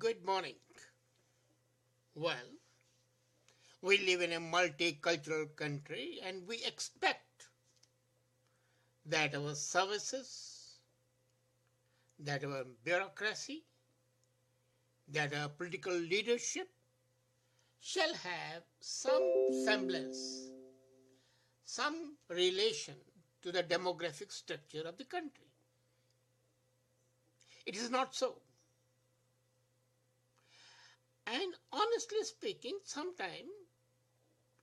Good morning. Well, we live in a multicultural country and we expect that our services, that our bureaucracy, that our political leadership shall have some semblance, some relation to the demographic structure of the country. It is not so. And honestly speaking, sometimes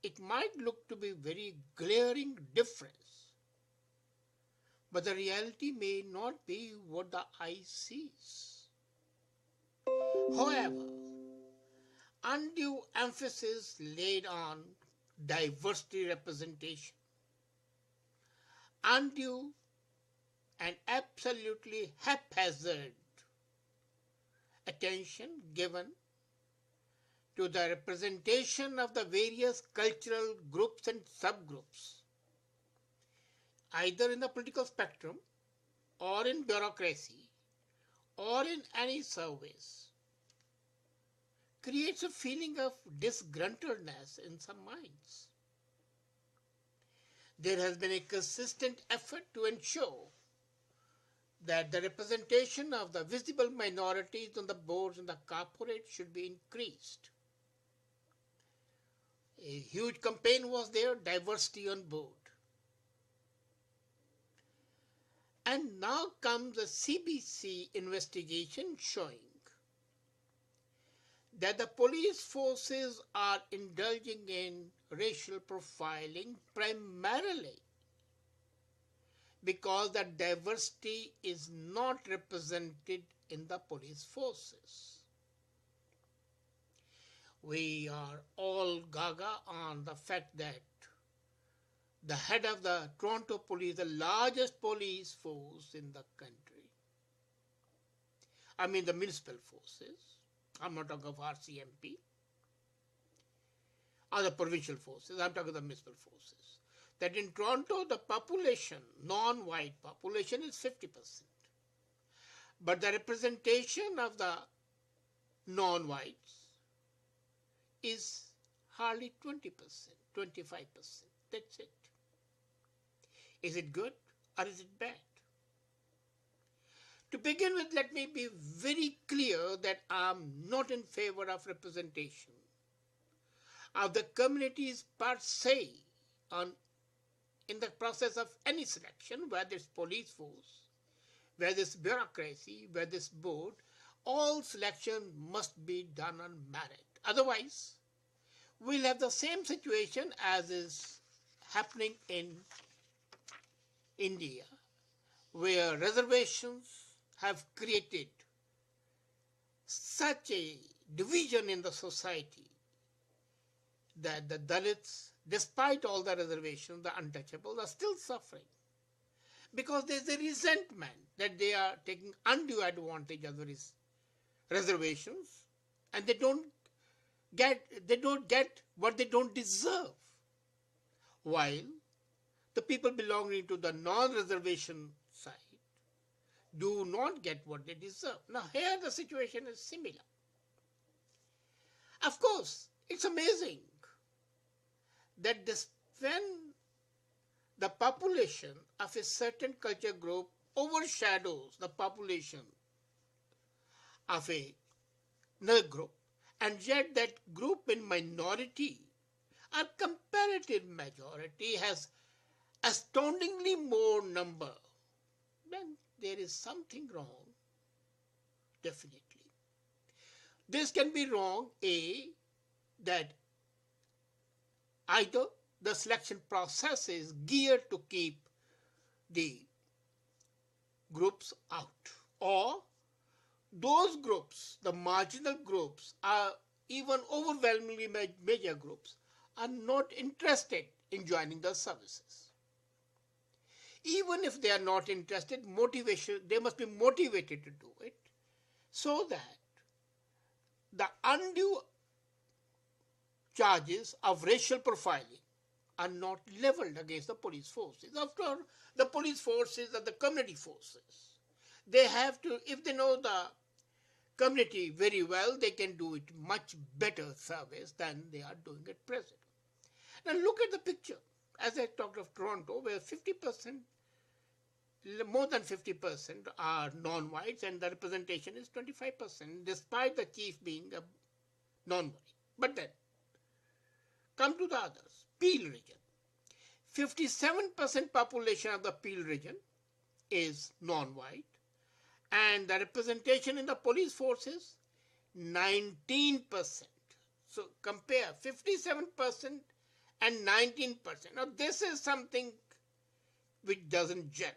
it might look to be very glaring difference, but the reality may not be what the eye sees. However, undue emphasis laid on diversity representation, undue and absolutely haphazard attention given to the representation of the various cultural groups and subgroups, either in the political spectrum or in bureaucracy or in any service, creates a feeling of disgruntledness in some minds. There has been a consistent effort to ensure that the representation of the visible minorities on the boards and the corporate should be increased. A huge campaign was there, diversity on board. And now comes the CBC investigation showing that the police forces are indulging in racial profiling primarily because the diversity is not represented in the police forces. We are all gaga on the fact that the head of the Toronto Police, the largest police force in the country, I mean the municipal forces, I'm not talking of RCMP, or the provincial forces, I'm talking of the municipal forces, that in Toronto the population, non-white population is 50%. But the representation of the non-whites is hardly 20%, 25%. That's it. Is it good or is it bad? To begin with, let me be very clear that I am not in favor of representation of the communities per se in the process of any selection, whether it's police force, whether it's bureaucracy, whether it's board. All selection must be done on merit. Otherwise, we'll have the same situation as is happening in India, where reservations have created such a division in the society that the Dalits, despite all the reservations, the untouchables, are still suffering. Because there's a resentment that they are taking undue advantage of the reservations and they don't get what they don't deserve. While the people belonging to the non-reservation side do not get what they deserve. Now here the situation is similar. Of course, it's amazing that when the population of a certain culture group overshadows the population of another group, and yet that group in minority or comparative majority has astoundingly more number, then there is something wrong, definitely. This can be wrong, that either the selection process is geared to keep the groups out, or those groups, the marginal groups, are even overwhelmingly major groups, are not interested in joining the services. Even if they are not interested, they must be motivated to do it, so that the undue charges of racial profiling are not leveled against the police forces. After all, the police forces are the community forces. They have to, if they know the community very well, they can do it much better service than they are doing at present. Now look at the picture. As I talked of Toronto, where 50%, more than 50% are non-whites and the representation is 25%, despite the chief being a non-white. But then, come to the others. Peel region. 57% population of the Peel region is non-white, and the representation in the police force is 19%. So compare 57% and 19%. Now this is something which doesn't gel.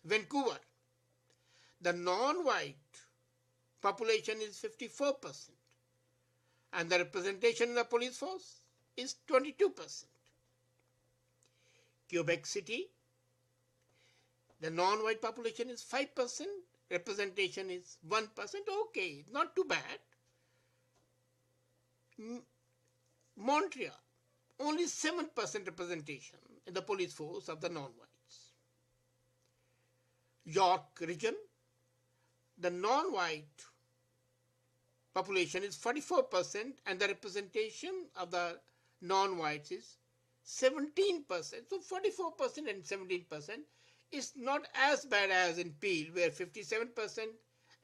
Vancouver, the non-white population is 54%, and the representation in the police force is 22%. Quebec City, the non-white population is 5%, representation is 1%. Okay, not too bad. Montreal, only 7% representation in the police force of the non-whites. York region, the non-white population is 44% and the representation of the non-whites is 17%. So 44% and 17% is not as bad as in Peel, where 57%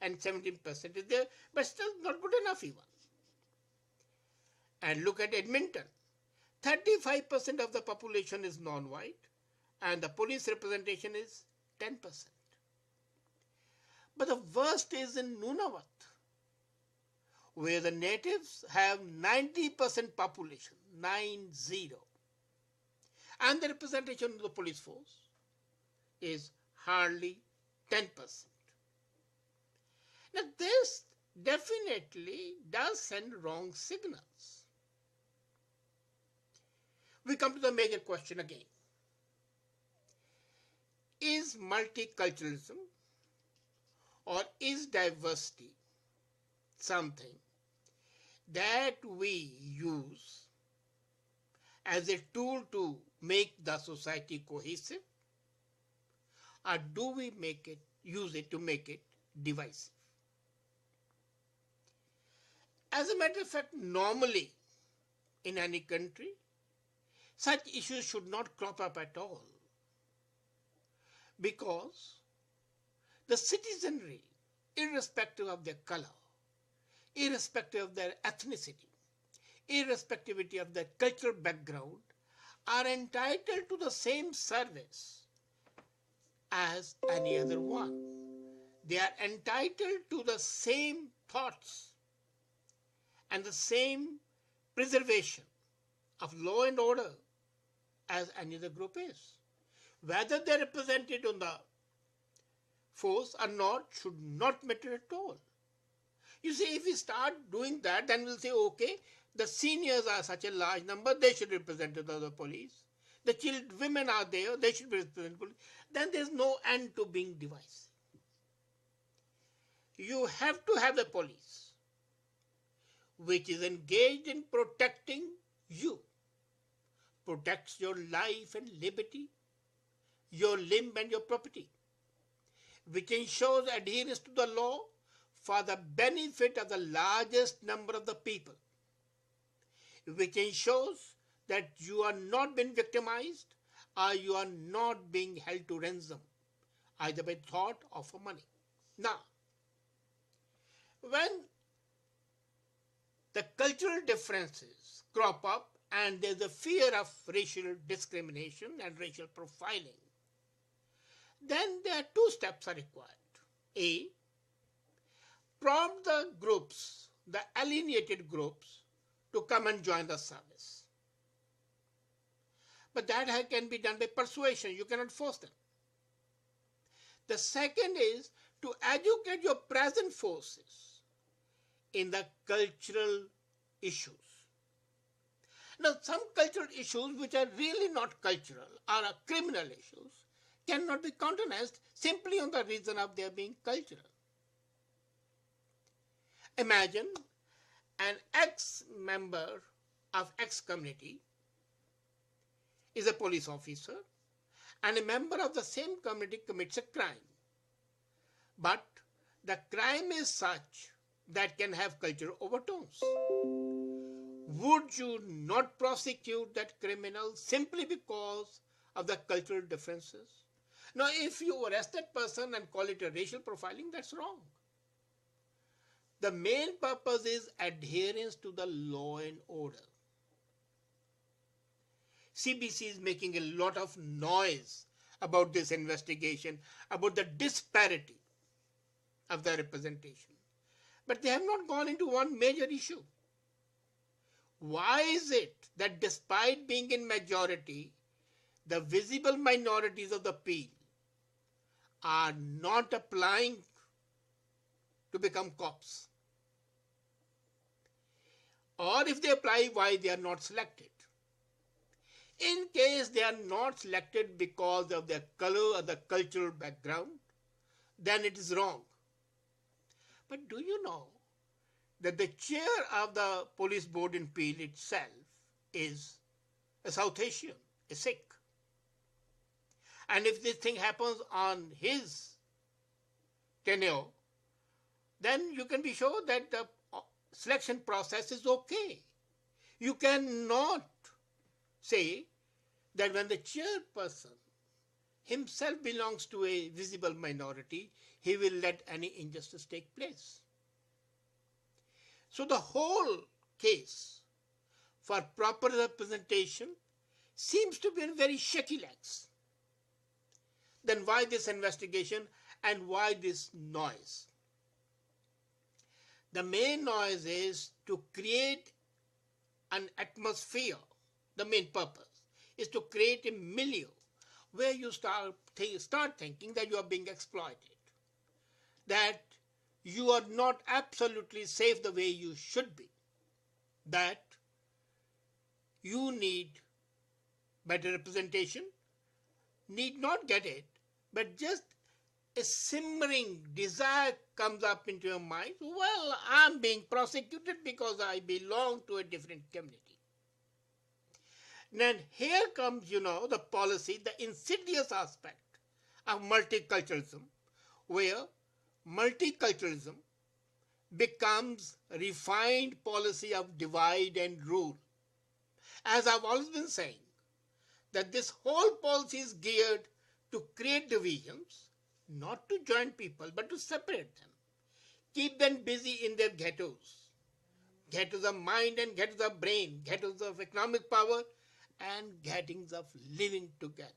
and 17% is there, but still not good enough even. And look at Edmonton. 35% of the population is non-white and the police representation is 10%. But the worst is in Nunavut, where the natives have 90% population, 90. And the representation of the police force is hardly 10%. Now this definitely does send wrong signals. We come to the major question again. Is multiculturalism or is diversity something that we use as a tool to make the society cohesive, or do we use it to make it divisive? As a matter of fact, normally in any country, such issues should not crop up at all, because the citizenry, irrespective of their color, irrespective of their ethnicity, irrespective of their cultural background, are entitled to the same service as any other one. They are entitled to the same thoughts and the same preservation of law and order as any other group is. Whether they are represented on the force or not should not matter at all. You see, if we start doing that, then we'll say, okay, the seniors are such a large number, they should represent the police. The women are there, they should be represented police. Then there's no end to being divisive. You have to have a police which is engaged in protecting you, protects your life and liberty, your limb and your property, which ensures adherence to the law for the benefit of the largest number of the people, which ensures that you are not being victimized or you are not being held to ransom, either by thought or for money. Now, when the cultural differences crop up and there's a fear of racial discrimination and racial profiling, then there are two steps are required. A, prompt the groups, the alienated groups, to come and join the service. But that can be done by persuasion. You cannot force them. The second is to educate your present forces in the cultural issues. Now, some cultural issues which are really not cultural or are criminal issues cannot be countenanced simply on the reason of their being cultural. Imagine an ex-member of X community is a police officer and a member of the same community commits a crime. But the crime is such that can have cultural overtones. Would you not prosecute that criminal simply because of the cultural differences? Now, if you arrest that person and call it a racial profiling, that's wrong. The main purpose is adherence to the law and order. CBC is making a lot of noise about this investigation, about the disparity of the representation. But they have not gone into one major issue. Why is it that despite being in majority, the visible minorities of the Peel are not applying to become cops? Or if they apply, why they are not selected? In case they are not selected because of their color or the cultural background, then it is wrong. But do you know that the chair of the police board in Peel itself is a South Asian, a Sikh? And if this thing happens on his tenure, then you can be sure that the selection process is okay. You cannot say that when the chairperson himself belongs to a visible minority, he will let any injustice take place. So the whole case for proper representation seems to be in very shaky legs. Then why this investigation and why this noise? The main noise is to create an atmosphere. The main purpose is to create a milieu where you start thinking that you are being exploited, that you are not absolutely safe the way you should be, that you need better representation, need not get it, but just a simmering desire comes up into your mind, well, I'm being prosecuted because I belong to a different community. Then here comes, the policy, the insidious aspect of multiculturalism, where multiculturalism becomes refined policy of divide and rule. As I've always been saying, that this whole policy is geared to create divisions, not to join people, but to separate them. Keep them busy in their ghettos. Ghettos of mind and ghettos of brain, ghettos of economic power, and ghettos of living together.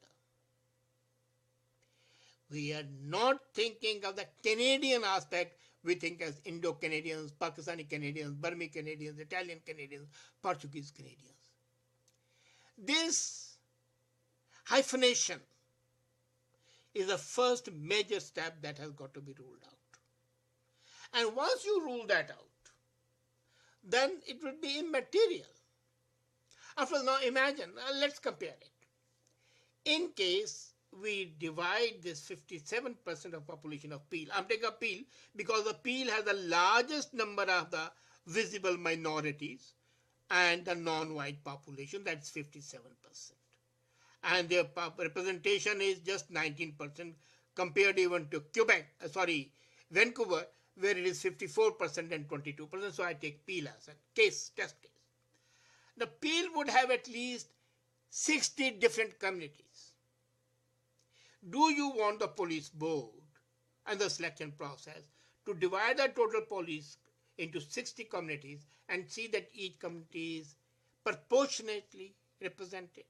We are not thinking of the Canadian aspect. We think as Indo-Canadians, Pakistani Canadians, Burmese Canadians, Italian Canadians, Portuguese Canadians. This hyphenation is the first major step that has got to be ruled out. And once you rule that out, then it will be immaterial. After all, now imagine, let's compare it. In case we divide this 57% of population of Peel, I'm taking a Peel because the Peel has the largest number of the visible minorities and the non-white population, that's 57%. And their representation is just 19% compared even to Vancouver, where it is 54% and 22%. So I take Peel as a test case. The Peel would have at least 60 different communities. Do you want the police board and the selection process to divide the total police into 60 communities and see that each community is proportionately represented?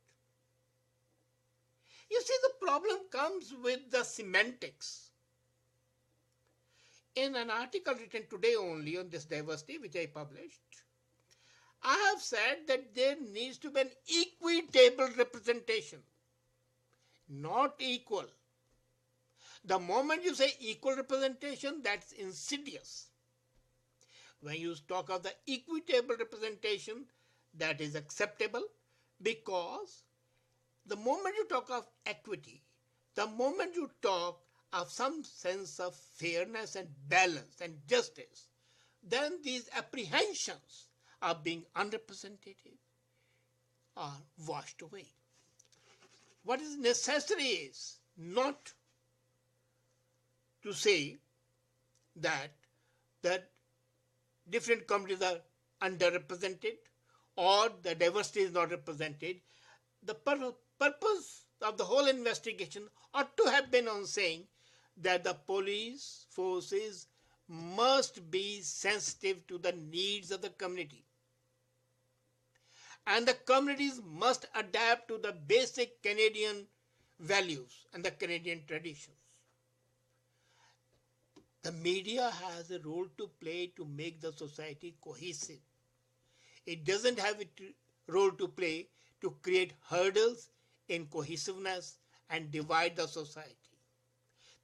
You see, the problem comes with the semantics. In an article written today only on this diversity, which I published, I have said that there needs to be an equitable representation, not equal. The moment you say equal representation, that's insidious. When you talk of the equitable representation, that is acceptable, because the moment you talk of equity, the moment you talk of some sense of fairness and balance and justice, then these apprehensions of being unrepresentative are washed away. What is necessary is not to say that different communities are underrepresented or the diversity is not represented, the purpose of the whole investigation ought to have been on saying that the police forces must be sensitive to the needs of the community, and the communities must adapt to the basic Canadian values and the Canadian traditions. The media has a role to play to make the society cohesive. It doesn't have a role to play to create hurdles in cohesiveness and divide the society.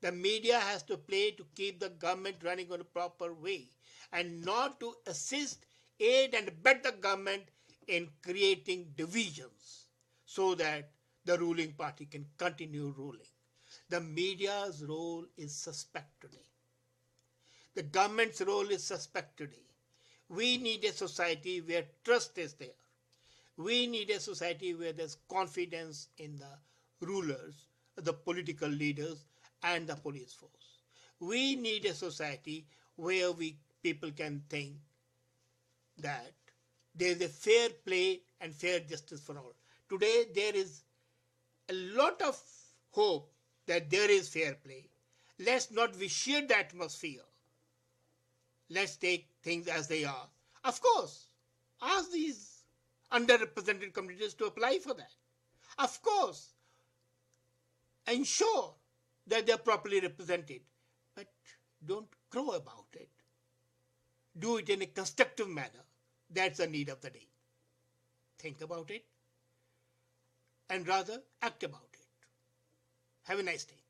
The media has to play to keep the government running on a proper way and not to assist, aid and abet the government in creating divisions so that the ruling party can continue ruling. The media's role is suspect today. The government's role is suspect today. We need a society where trust is there. We need a society where there's confidence in the rulers, the political leaders, and the police force. We need a society where people can think that there is a fair play and fair justice for all. Today there is a lot of hope that there is fair play. Let's not vitiate the atmosphere. Let's take things as they are. Of course, ask these underrepresented communities to apply for that. Of course, ensure that they are properly represented, but don't crow about it. Do it in a constructive manner. That's the need of the day. Think about it and rather act about it. Have a nice day.